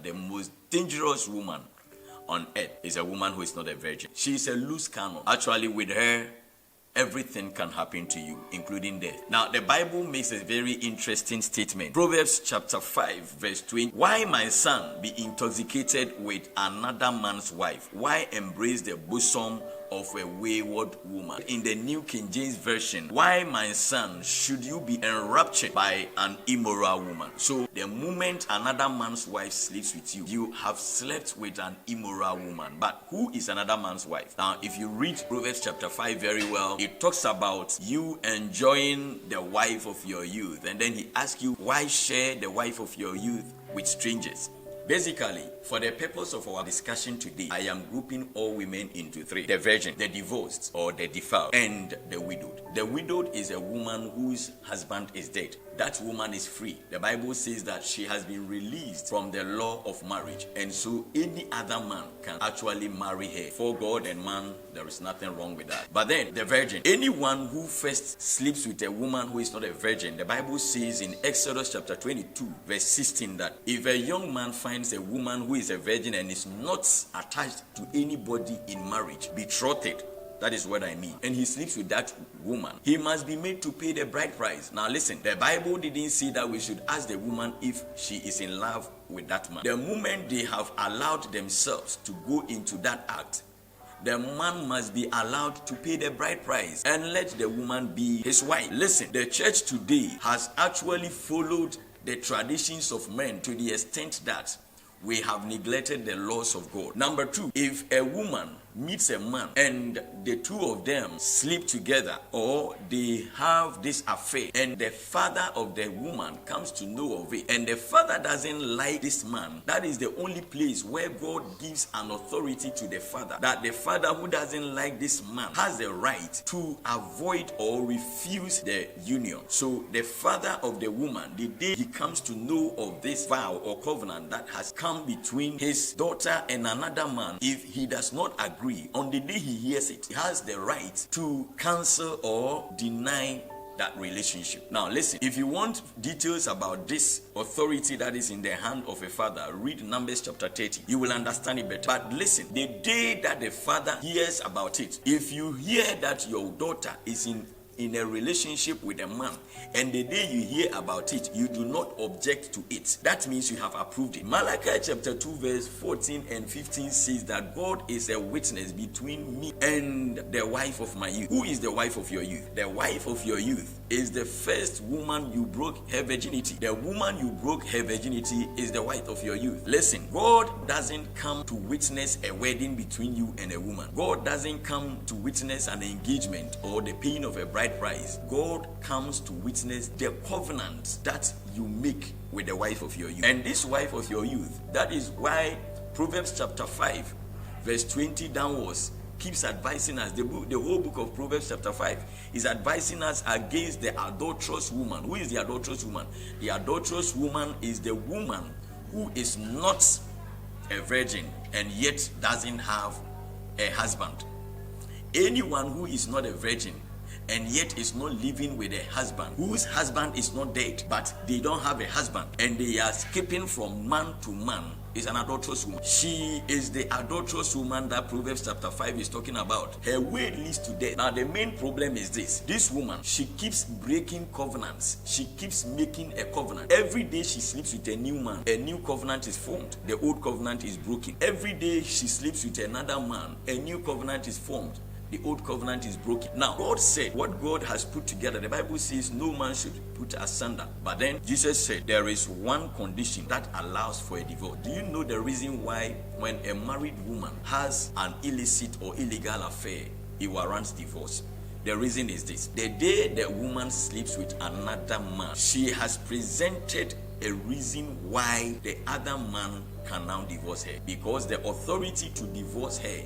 the most dangerous woman on earth is a woman who is not a virgin. She is a loose cannon. Actually, with her, everything can happen to you, including death. Now, the Bible makes a very interesting statement. Proverbs chapter 5, verse 20. Why, my son, be intoxicated with another man's wife? Why embrace the bosom of a wayward woman? In the New King James Version, why, my son, should you be enraptured by an immoral woman? So, the moment another man's wife sleeps with you, you have slept with an immoral woman. But who is another man's wife? Now, if you read Proverbs chapter 5 very well, it talks about you enjoying the wife of your youth. And then he asks you, why share the wife of your youth with strangers? Basically, for the purpose of our discussion today, I am grouping all women into three: the virgin, the divorced or the defiled, and the widowed. The widowed is a woman whose husband is dead. That woman is free. The Bible says that she has been released from the law of marriage, and so any other man can actually marry her. For God and man, there is nothing wrong with that. But then the virgin, anyone who first sleeps with a woman who is not a virgin, the Bible says in Exodus chapter 22 verse 16 that if a young man finds a woman who is a virgin and is not attached to anybody in marriage, betrothed, that is what I mean, and he sleeps with that woman, he must be made to pay the bride price. Now listen, the Bible didn't say that we should ask the woman if she is in love with that man. The moment they have allowed themselves to go into that act, the man must be allowed to pay the bride price and let the woman be his wife. Listen, the church today has actually followed the traditions of men to the extent that we have neglected the laws of God. Number two, if a woman meets a man and the two of them sleep together or they have this affair and the father of the woman comes to know of it and the father doesn't like this man, that is the only place where God gives an authority to the father, that the father who doesn't like this man has the right to avoid or refuse the union. So the father of the woman, the day he comes to know of this vow or covenant that has come between his daughter and another man, if he does not agree, on the day he hears it, he has the right to cancel or deny that relationship. Now listen, if you want details about this authority that is in the hand of a father, read Numbers chapter 30. You will understand it better. But listen, the day that the father hears about it, if you hear that your daughter is in a relationship with a man, and the day you hear about it, you do not object to it, that means you have approved it. Malachi chapter 2 verse 14 and 15 says that God is a witness between me and the wife of my youth. Who is the wife of your youth? The wife of your youth is the first woman you broke her virginity. The woman you broke her virginity is the wife of your youth. Listen, God doesn't come to witness a wedding between you and a woman. God doesn't come to witness an engagement or the paying of a bride price. God comes to witness the covenant that you make with the wife of your youth. And this wife of your youth, that is why Proverbs chapter 5 verse 20 downwards keeps advising us. The whole book of Proverbs chapter 5 is advising us against the adulterous woman. Who is the adulterous woman? The adulterous woman is the woman who is not a virgin and yet doesn't have a husband. Anyone who is not a virgin and yet is not living with a husband, whose husband is not dead, but they don't have a husband, and they are skipping from man to man, is an adulterous woman. She is the adulterous woman that Proverbs chapter 5 is talking about. Her way leads to death. Now the main problem is this woman, she keeps breaking covenants. She keeps making a covenant. Every day she sleeps with a new man, a new covenant is formed. The old covenant is broken. Every day she sleeps with another man, a new covenant is formed. The old covenant is broken. Now, God said what God has put together, the Bible says no man should put asunder. But then Jesus said there is one condition that allows for a divorce. Do you know the reason why when a married woman has an illicit or illegal affair, it warrants divorce? The reason is this: the day the woman sleeps with another man, she has presented a reason why the other man can now divorce her, because the authority to divorce her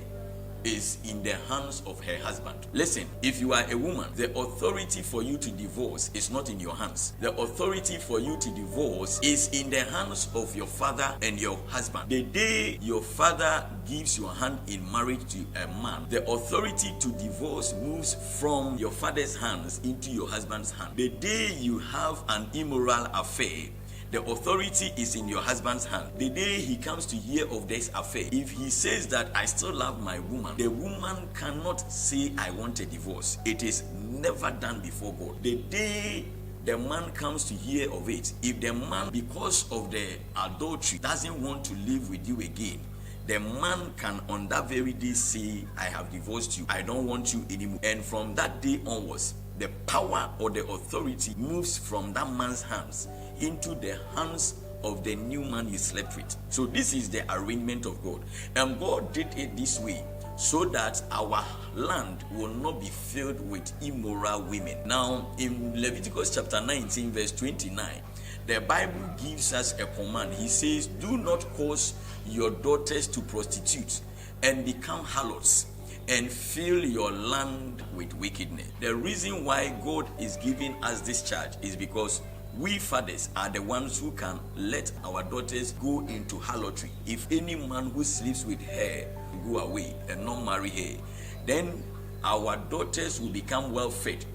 is in the hands of her husband. Listen, if you are a woman, the authority for you to divorce is not in your hands. The authority for you to divorce is in the hands of your father and your husband. The day your father gives your hand in marriage to a man, the authority to divorce moves from your father's hands into your husband's hand. The day you have an immoral affair, The authority is in your husband's hand. The day he comes to hear of this affair, if he says that I still love my woman, the woman cannot say I want a divorce. It is never done before God. The day the man comes to hear of it, if the man, because of the adultery, doesn't want to live with you again, the man can on that very day say, I have divorced you, I don't want you anymore. And from that day onwards, the power or the authority moves from that man's hands into the hands of the new man you slept with. So this is the arrangement of God. And God did it this way so that our land will not be filled with immoral women. Now, in Leviticus chapter 19, verse 29, the Bible gives us a command. He says, do not cause your daughters to prostitute and become harlots and fill your land with wickedness. The reason why God is giving us this charge is because we fathers are the ones who can let our daughters go into harlotry. If any man who sleeps with her go away and not marry her, then our daughters will become well fed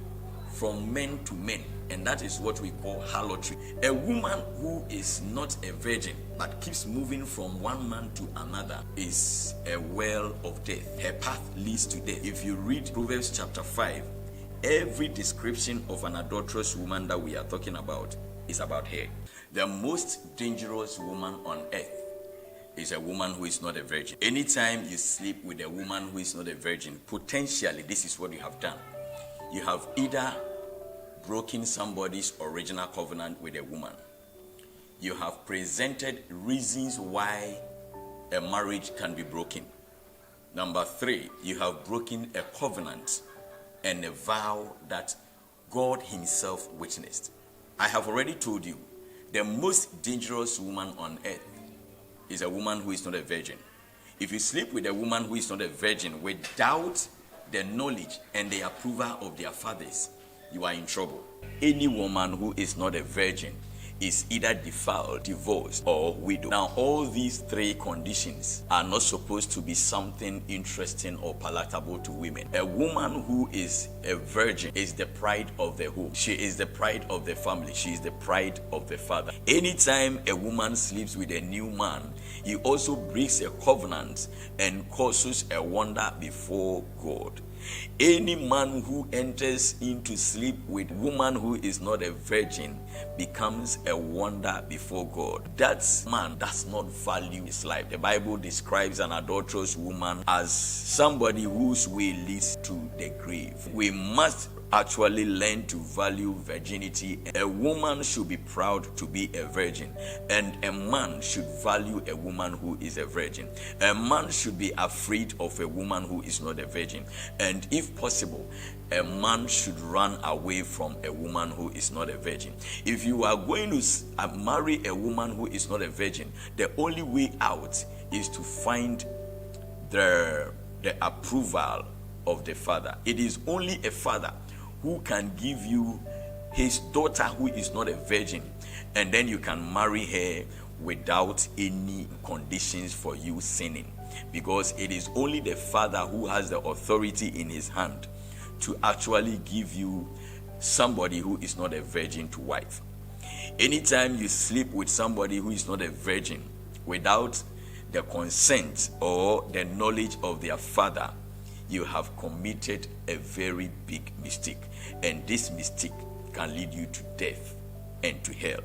from men to men, and that is what we call harlotry. A woman who is not a virgin but keeps moving from one man to another is a well of death. Her path leads to death. If you read Proverbs chapter 5, every description of an adulterous woman that we are talking about is about her. The most dangerous woman on earth is a woman who is not a virgin. Anytime you sleep with a woman who is not a virgin, potentially this is what you have done. You have either broken somebody's original covenant with a woman. You have presented reasons why a marriage can be broken. Number 3, you have broken a covenant and a vow that God himself witnessed. I have already told you, the most dangerous woman on earth is a woman who is not a virgin. If you sleep with a woman who is not a virgin without the knowledge and the approval of their fathers, you are in trouble. Any woman who is not a virgin is either defiled, divorced, or widow. Now, all these 3 conditions are not supposed to be something interesting or palatable to women. A woman who is a virgin is the pride of the home. She is the pride of the family. She is the pride of the father. Anytime a woman sleeps with a new man, he also breaks a covenant and causes a wonder before God. Any man who enters into sleep with woman who is not a virgin becomes a wonder before God. That man does not value his life. The Bible describes an adulterous woman as somebody whose way leads to the grave. We must actually learn to value virginity. A woman should be proud to be a virgin, and a man should value a woman who is a virgin. A man should be afraid of a woman who is not a virgin, and if possible, a man should run away from a woman who is not a virgin. If you are going to marry a woman who is not a virgin, the only way out is to find the approval of the father. It is only a father who can give you his daughter who is not a virgin, and then you can marry her without any conditions for you sinning, because it is only the father who has the authority in his hand to actually give you somebody who is not a virgin to wife. Anytime you sleep with somebody who is not a virgin without the consent or the knowledge of their father, you have committed a very big mistake, and this mistake can lead you to death and to hell.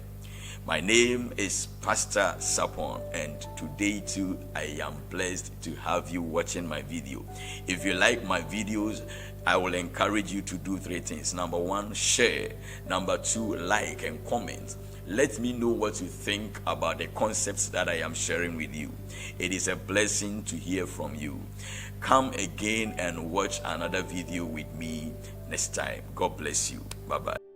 My name is Pastor Sapon, and today too I am blessed to have you watching my video. If you like my videos, I will encourage you to do 3 things. Number 1, share. Number 2, like and comment. Let me know what you think about the concepts that I am sharing with you. It is a blessing to hear from you. Come again and watch another video with me next time. God bless you. Bye-bye.